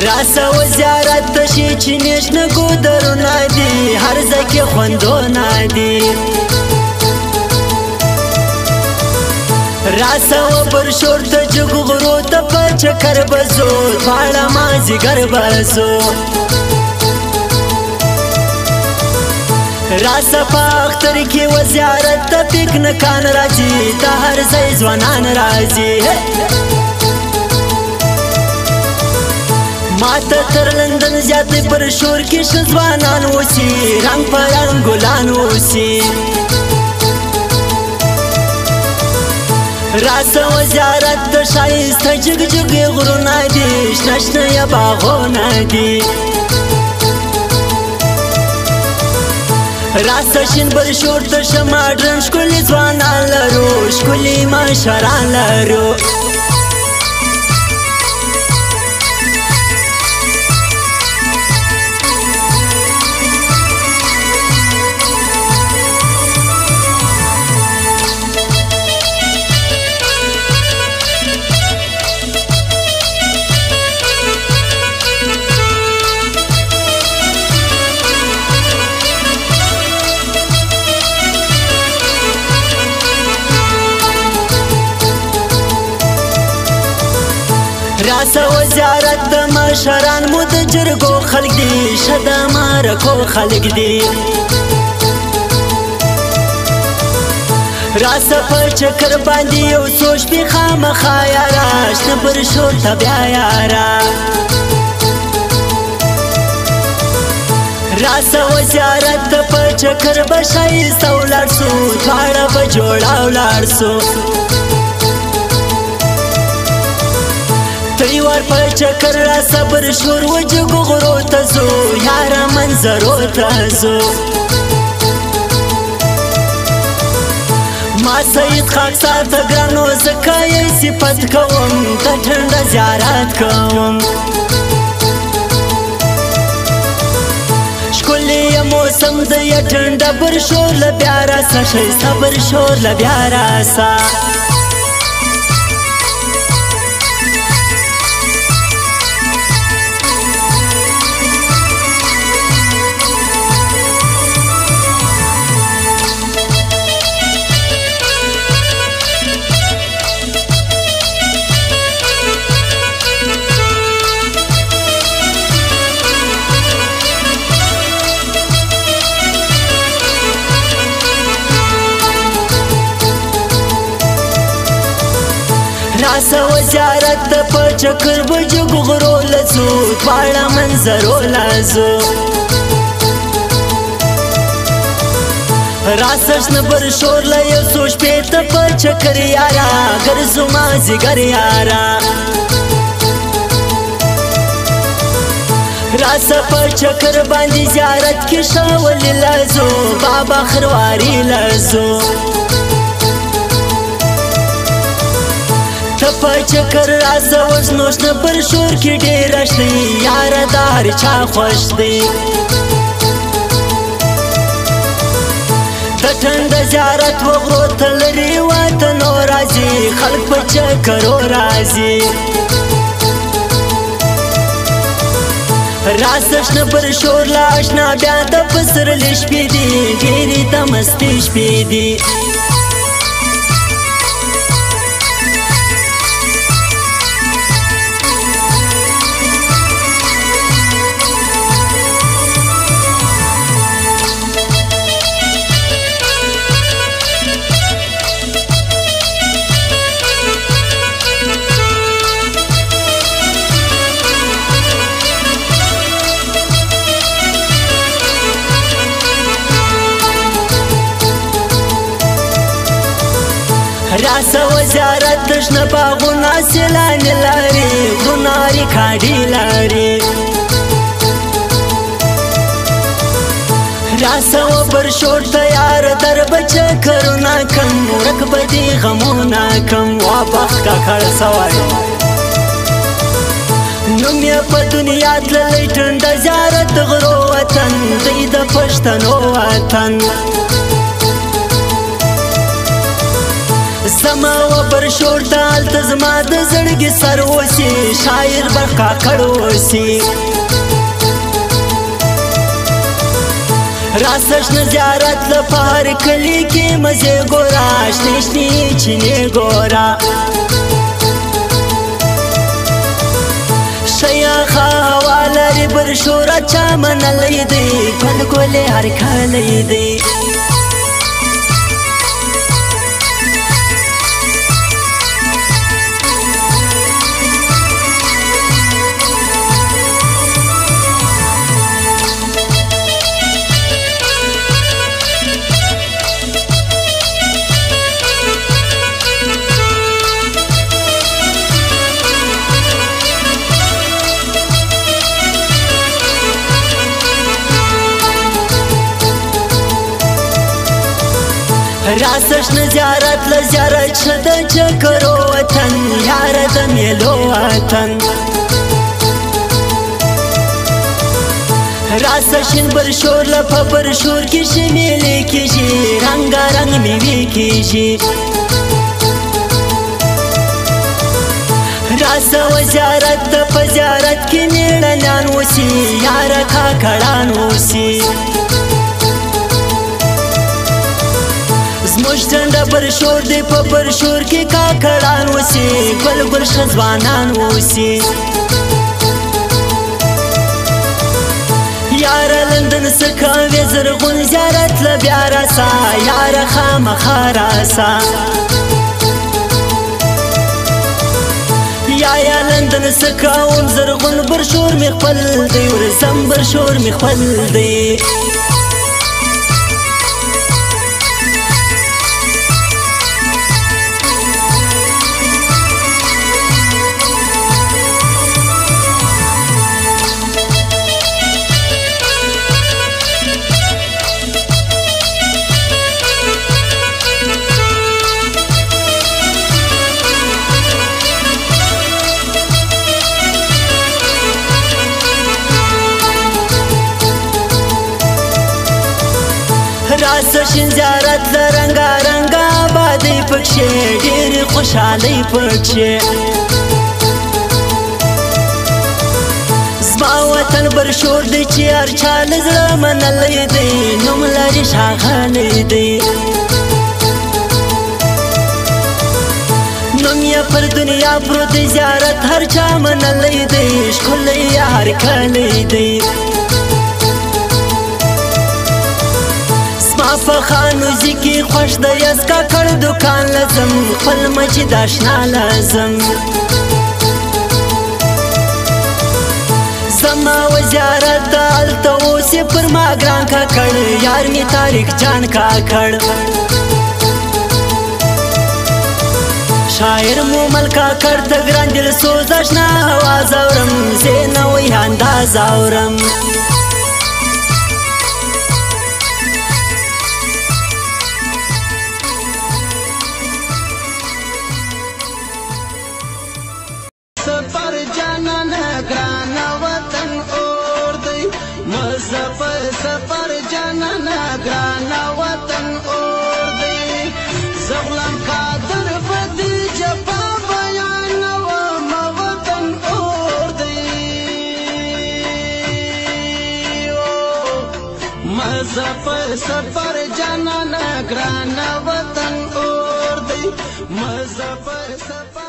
راسه و زیارت تشی چې نشنه ګودرونه دي هر ځای کې خوندونه دي راسه و پر شور ته جګ غرو ته په چکر بزو دواړه مازدیګر بزو راسه په اختر کې و زیارت ته پکنکان راځي د هر ځای ځوانان راځي ماته تر لندن زیات پر شور کې ښه ځوانان اوسي رنګ په رنګ ګلان اوسي راسه و زیارت د ښایسته جګ جګ غرونه دي شنه شنه یې باغونه دي راسه شین بر شور ته ښه ماډرن ښکلي ځوانان لرو ښکلي مشران لرو راسه و زیارت د مشران مو د جرګو خلق دي ښه د مرکو خلق دي راسه په چکر باندې یو څو شپې خامخا یاره شنه پر شور ته بیا یاره راسه و زیارت ته په چکر به ښایسته ولاړ سو دواړه به جوړه ولاړ سو تیوار په چکر را صبر شور و جګو غرو ته ځو یاره منظرو ته ځو ما سید خاکسار ته ګرانو ځکه یې صفت کوم د ټنډه زیارت کوم ښکلی یې موسم د یې ټنډه بر شور له بیا راسه ښایسته بر شور له بیا راسه راسه و زیارت ته په چکر به جګو غرو له ځو دواړه منظرو له ځو راسه شنه بر شور له یو څو شپې ته په چکر یاره ګرځو مازدیګر یاره راسه په چکر باندې زیارت کې ښه ولې له ځو بابا خرواري له ځو ته په چکر راسه وژنو شنه پر شور کې ډېره شته یاره د هر چا خوښ دی د ټنډه زیارت و غرو ته لرې وطنو راځي خلک په چکرو راځي راسه شنه پر شور له اشنا بیا د پسرلي شپې دي ډېرې د مستۍ شپې دي راسه و زیارت د شنه باغونه سیلانې لري غرونه ریکاډي لري راسه و پر شور ته یاره در به چکرونه کم ورک به دي غمونه کم وا بخت کاکړ سوی نوم یې په دنیا تللی ټنډه زیارت د غرو وطن دی د پښتنو وطن زما زما و برشور دالت زما د زړګي سر اوسي شاعر برخا کړوسي راسش نه زیارت لپاره کلی کې مزه ګورا شنشنی چینه ګورا شیخا والری برشور چا منلې دی ګل ګل هر کله دی راسش نه زیارت لزیارت شد چکرو وطن یار د میلو وطن راسشین برشور لپا برشور کی شمیلی کیجی رنگا رنگ میوی کیجی راسا و زیارت پا زیارت کی میلنان وسی یار کاکڑان وسی زموږ ډنډه برشور دی په برشور کې کاکړان اوسي ګل ګل ښځوانان اوسي یاره لندن څه کوې زرغون زیارت له بیا راسه یاره خامخا راسه یا لندن څه کوم زرغون برشور مې خپل دی ورځم برشور مې خپل دی راسشین زیارت لرنگا رنگا آبادی پکشه ډېرې خوشحالۍ پکشه زما وطن برشور دی چې هر چا له زړه منلی دی نوم لري ښاغلی دی نوم یې پر دنیا پروت دی زیارت هر چا منلی دی ښکلی یې هر کلی دی په خانوزي کې خوښ د یز کاکړ دکان لزم خپل مجید اشنا لازم زما و زیارت دالته اوسې پر ما ګران کاکړ یار مې طارق جان کاکړ شاعر مومل کاکړ ته ګران دل سوز اشنا آواز اورم زه نوی انداز اورم سفر جانان گران وطن اور دی مظفر سفر جانان گران وطن اور دی زغلم قادر بدی جفا بیان و وطن اور دی مظفر سفر جانان گران وطن اور دی مظفر سفر